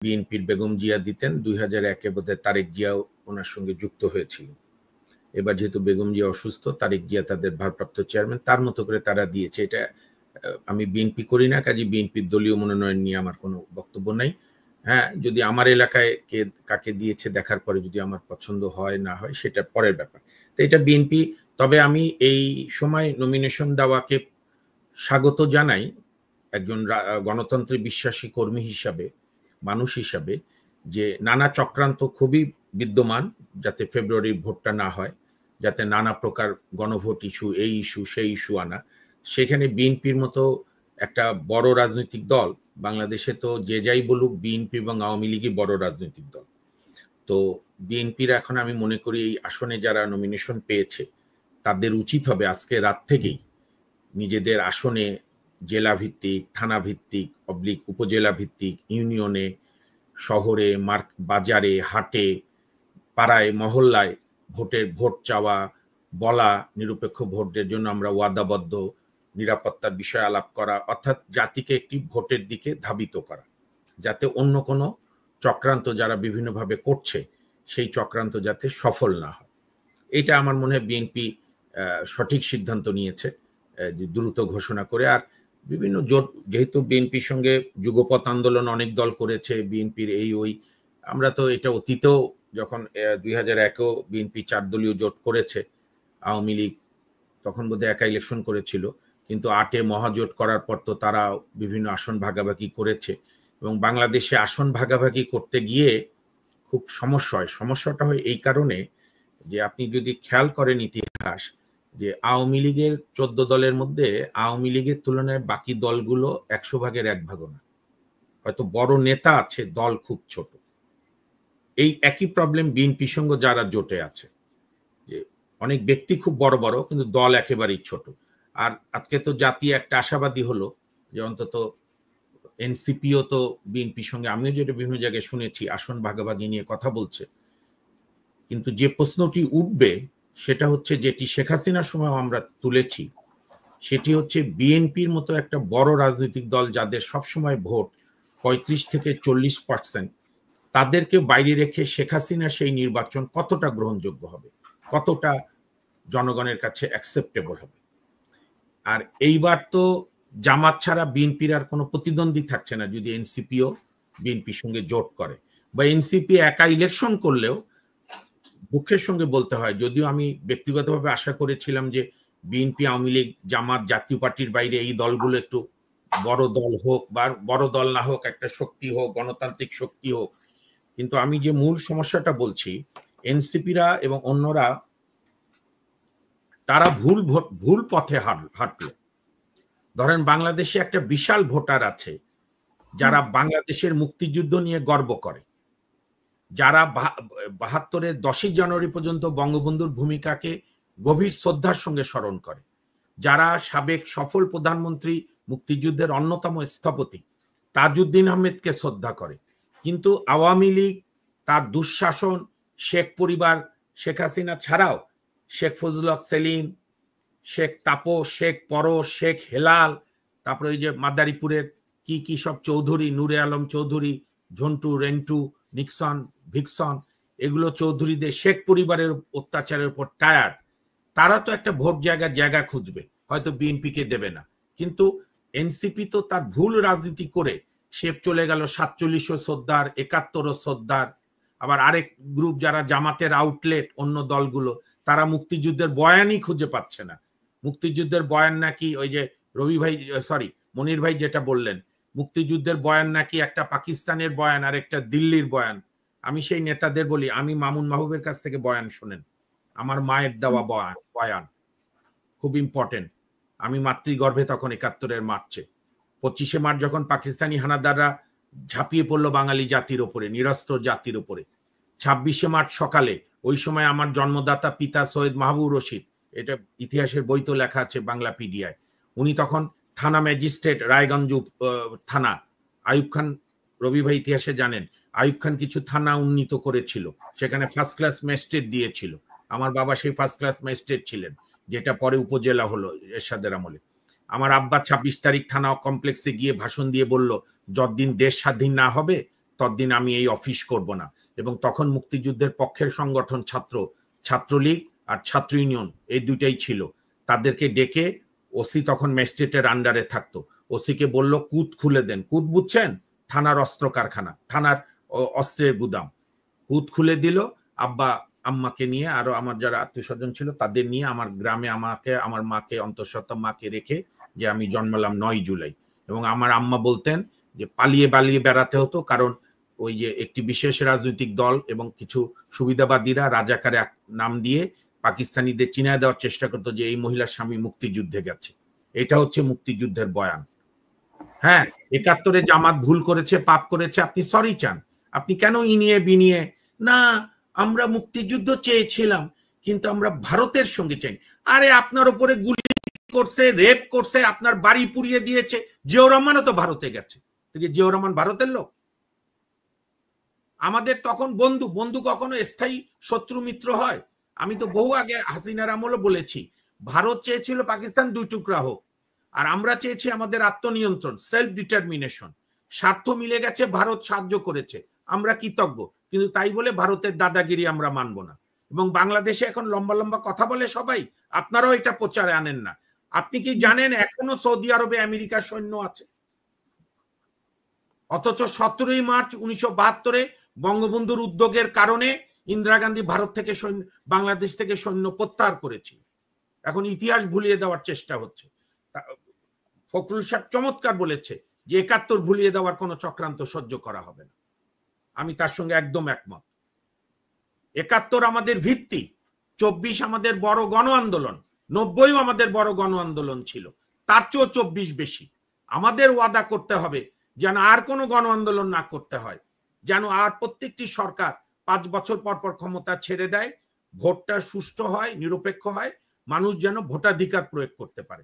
বিএনপির বেগম জিয়া দিতেন, 2001-এ বোধহয় তারেক জিয়াও ওনার সঙ্গে যুক্ত হয়েছিল। এবার যেহেতু বেগম জিয়া অসুস্থ, তারেক জিয়া তাদের ভারপ্রাপ্ত চেয়ারম্যান, তার মতো করে তারা দিয়েছে। এটা আমি বিএনপি করি না, কাজে বিএনপির দলীয় মনোনয়ন নিয়ে আমার কোনো বক্তব্য নাই। হ্যাঁ, যদি আমার এলাকায় কাকে দিয়েছে দেখার পরে যদি আমার পছন্দ হয় না হয় সেটা পরের ব্যাপার। তো এটা বিএনপি। তবে আমি এই সময় নমিনেশন দেওয়াকে স্বাগত জানাই একজন গণতন্ত্রে বিশ্বাসী কর্মী হিসাবে, মানুষ হিসাবে, যে নানা চক্রান্ত খুবই বিদ্যমান যাতে ফেব্রুয়ারির ভোটটা না হয়, যাতে নানা প্রকার গণভোট ইস্যু, এই ইস্যু সেই ইস্যু আনা। সেখানে বিএনপির মতো একটা বড় রাজনৈতিক দল, বাংলাদেশে তো যে যাই বলুক বিএনপি এবং আওয়ামী লীগই বড় রাজনৈতিক দল। তো বিএনপির এখন আমি মনে করি এই আসনে যারা নমিনেশন পেয়েছে তাদের উচিত হবে আজকে রাত থেকেই নিজেদের আসনে জেলা ভিত্তিক, থানা ভিত্তিক, উপজেলা ভিত্তিক, ইউনিয়নে, শহরে, বাজারে, হাটে, পাড়ায়, মহল্লায় ভোট চাওয়া, বলা, নিরপেক্ষ ভোটের জন্য আমরা ওয়াদাবদ্ধ, নিরাপত্তার বিষয়ে আলাপ করা, অর্থাৎ জাতিকে একটি ভোটের দিকে ধাবিত করা, যাতে অন্য কোনো চক্রান্ত যারা বিভিন্নভাবে করছে সেই চক্রান্ত যাতে সফল না হয়। এটা আমার মনে হয় বিএনপি সঠিক সিদ্ধান্ত নিয়েছে দ্রুত ঘোষণা করে। আর বিভিন্ন জোট, যেহেতু বিএনপির সঙ্গে যুগপৎ আন্দোলন অনেক দল করেছে, বিএনপির এই ওই, আমরা তো এটা অতীতেও যখন 2001-এও বিএনপি 4 দলীয় জোট করেছে, আওয়ামী লীগ তখন বোধহয় একা ইলেকশন করেছিল, কিন্তু 8-এ মহাজোট করার পর তো তারা বিভিন্ন আসন ভাগাভাগি করেছে। এবং বাংলাদেশে আসন ভাগাভাগি করতে গিয়ে খুব সমস্যা হয়। সমস্যাটা হয় এই কারণে যে আপনি যদি খেয়াল করেন ইতিহাস, যে আওয়ামী লীগের 14 দলের মধ্যে আওয়ামী লীগের তুলনায় বাকি দলগুলো 100 ভাগের 1 ভাগও না। হয়তো বড় নেতা আছে, দল খুব ছোট। এই একই প্রবলেম বিএনপির সঙ্গে যারা জোটে আছে, যে অনেক ব্যক্তি খুব বড় বড় কিন্তু দল একেবারেই ছোট। আর আজকে তো জাতি একটা আশাবাদী হলো যে অন্তত এনসিপিও তো বিএনপির সঙ্গে, আমিও যেটা বিভিন্ন জায়গায় শুনেছি, আসন ভাগাভাগি নিয়ে কথা বলছে। কিন্তু যে প্রশ্নটি উঠবে সেটা হচ্ছে, যেটি শেখ হাসিনার সময় আমরা তুলেছি, সেটি হচ্ছে বিএনপির মতো একটা বড় রাজনৈতিক দল যাদের সবসময় ভোট 35 থেকে 40%, তাদেরকে বাইরে রেখে শেখ হাসিনা সেই নির্বাচন কতটা গ্রহণযোগ্য হবে, কতটা জনগণের কাছে অ্যাকসেপ্টেবল হবে। আর এইবার তো জামাত ছাড়া বিএনপির আর কোনো প্রতিদ্বন্দ্বী থাকছে না যদি এনসিপিও বিএনপির সঙ্গে জোট করে, বা এনসিপি একা ইলেকশন করলেও দুঃখের সঙ্গে বলতে হয়, যদিও আমি ব্যক্তিগতভাবে আশা করেছিলাম যে বিএনপি, আওয়ামী লীগ, জামাত, জাতীয় পার্টির বাইরে এই দলগুলো একটু বড় দল হোক, বা বড় দল না হোক, একটা শক্তি হোক, গণতান্ত্রিক শক্তি হোক। কিন্তু আমি যে মূল সমস্যাটা বলছি, এনসিপিরা এবং অন্যরা তারা ভুল পথে হাঁটলো। ধরেন বাংলাদেশে একটা বিশাল ভোটার আছে যারা বাংলাদেশের মুক্তিযুদ্ধ নিয়ে গর্ব করে, যারা 72-এর 10ই জানুয়ারি পর্যন্ত বঙ্গবন্ধুর ভূমিকাকে গভীর শ্রদ্ধার সঙ্গে স্মরণ করে, যারা সাবেক সফল প্রধানমন্ত্রী, মুক্তিযুদ্ধের অন্যতম স্থপতি তাজউদ্দিন আহমেদকে শ্রদ্ধা করে। কিন্তু আওয়ামী লীগ, তার দুঃশাসন, শেখ পরিবার, শেখ হাসিনা ছাড়াও শেখ ফজলুল হক সেলিম, শেখ তাপস, শেখ পরশ, শেখ হেলাল, তারপরে ওই যে মাদারীপুরের কি সব চৌধুরী, নূরে আলম চৌধুরী, ঝন্টু, রেন্টু, নিক্সন, ভিকসন, এগুলো চৌধুরীদের, শেখ পরিবারের অত্যাচারের উপর টায়ার্ড। তারা তো একটা ভোট জায়গা খুঁজবে, হয়তো বিএনপিকে দেবে না। কিন্তু এনসিপি তো তার ভুল রাজনীতি করে সে চলে গেল 47 শ্রদ্ধার, 71 শ্রদ্ধার। আবার আরেক গ্রুপ যারা জামাতের আউটলেট, অন্য দলগুলো, তারা মুক্তিযুদ্ধের বয়ানই খুঁজে পাচ্ছে না। মুক্তিযুদ্ধের বয়ান নাকি ওই যে মনির ভাই যেটা বললেন, মুক্তিযুদ্ধের বয়ান নাকি একটা পাকিস্তানের বয়ান আর একটা দিল্লির বয়ান। আমি সেই নেতাদের বলি, আমি মামুন মাহবুবের কাছ থেকে বয়ান শুনেন, আমার মায়ের দেওয়া বয়ান খুব ইম্পর্টেন্ট। আমি মাতৃগর্ভে তখন 71-এর মার্চে, 25শে মার্চ যখন পাকিস্তানি হানাদাররা ঝাঁপিয়ে পড়লো বাঙালি জাতির ওপরে, নিরস্ত্র জাতির উপরে, 26শে মার্চ সকালে, ওই সময় আমার জন্মদাতা পিতা সৈয়দ মাহবুব রশিদ, এটা ইতিহাসের বই তো লেখা আছে বাংলা পিডিআয়, উনি তখন থানা ম্যাজিস্ট্রেট, রায়গঞ্জ থানা। আইয়ুব খান, রবি ভাই ইতিহাসে জানেন, আইয়ুব খান কিছু থানা উন্নীত করেছিল, সেখানে ফার্স্ট ক্লাস ম্যাজিস্ট্রেট দিয়েছিল। আমার বাবা সেই ফার্স্ট ক্লাস ম্যাজিস্ট্রেট ছিলেন, যেটা পরে উপজেলা হলো এরশাদের আমলে। আমার আব্বা 26 তারিখ থানা কমপ্লেক্সে গিয়ে ভাষণ দিয়ে বলল, যতদিন দেশ স্বাধীন না হবে ততদিন আমি এই অফিস করব না। এবং তখন মুক্তিযুদ্ধের পক্ষের সংগঠন ছাত্রলীগ আর ছাত্র ইউনিয়ন এই দুইটাই ছিল। তাদেরকে ডেকে, ওসি তখন ম্যাজিস্ট্রেটের আন্ডারে থাকতো, ওসিকে বলল কুদ খুলে দেন। কুদ বুঝছেন? থানার অস্ত্র কারখানা, থানার অস্ত্রের গুদাম। কুদ খুলে দিল। আব্বা আম্মাকে নিয়ে, আরো আমার যারা আত্মীয় স্বজন ছিল তাদের নিয়ে আমার গ্রামে আমাকে, আমার মাকে, অন্তঃসত্ত্বা মাকে রেখে, যে আমি জন্মালাম 9 জুলাই। এবং আমার আম্মা বলতেন যে পালিয়ে পালিয়ে বেড়াতে হতো, কারণ ওই যে একটি বিশেষ রাজনৈতিক দল এবং কিছু সুবিধাবাদীরা রাজাকারে নাম দিয়ে পাকিস্তানিদের চিনায় দেওয়ার চেষ্টা করতো যে এই মহিলার স্বামী মুক্তিযুদ্ধে গেছে। এটা হচ্ছে মুক্তিযুদ্ধের বয়ান। হ্যাঁ, 71-এ জামাত ভুল করেছে, পাপ করেছে, আপনি সরি চান। আপনি কেন ইনিয়ে বিনিয়ে না আমরা মুক্তিযুদ্ধ চেয়েছিলাম কিন্তু আমরা ভারতের সঙ্গে চাই। আরে আপনার উপরে গুলি করছে, রেপ করছে, আপনার বাড়ি পুড়িয়ে দিয়েছে। জিয়াউর রহমানও তো ভারতে গেছে। জিয়াউর রহমান ভারতের লোক? আমাদের তখন বন্ধু, বন্ধু কখনো স্থায়ী শত্রু মিত্র হয়? আমি তো বহু আগে হাসিনার আমলও বলেছি, ভারত চেয়েছিল পাকিস্তান 2 টুকরা হোক, আর আমরা চেয়েছি আমাদের আত্মনিয়ন্ত্রণ, সেলফ ডিটারমিনেশন। স্বার্থ মিলে গেছে, ভারত সাহায্য করেছে, আমরা কৃতজ্ঞ। কিন্তু তাই বলে ভারতের দাদাগিরি আমরা মানব না। এবং বাংলাদেশে এখন লম্বা লম্বা কথা বলে সবাই, আপনারাও এটা প্রচারে আনেন না। আপনি কি জানেন এখনো সৌদি আরবে আমেরিকার সৈন্য আছে? অথচ 17ই মার্চ 1972-এ বঙ্গবন্ধুর উদ্যোগের কারণে ইন্দিরা গান্ধী ভারত থেকে সৈন্য, বাংলাদেশ থেকে সৈন্য প্রত্যাহার করেছিল। এখন ইতিহাস ভুলিয়ে দেওয়ার চেষ্টা হচ্ছে। ফখরুল সাহেব চমৎকার বলেছে যে 71 ভুলিয়ে দেওয়ার কোনো চক্রান্ত সহ্য করা হবে না। আমি তার সঙ্গে একদম একমত। 71 আমাদের ভিত্তি, 24 আমাদের বড় গণ আন্দোলন, 90ও আমাদের বড় গণ আন্দোলন ছিল, তার চেয়েও 24 বেশি। আমাদের ওয়াদা করতে হবে যেন আর কোনো গণ আন্দোলন না করতে হয়, যেন আর প্রত্যেকটি সরকার 5 বছর পর পর ক্ষমতা ছেড়ে দেয়, ভোটটা সুষ্ঠু হয়, নিরপেক্ষ হয়, মানুষ যেন ভোটাধিকার প্রয়োগ করতে পারে।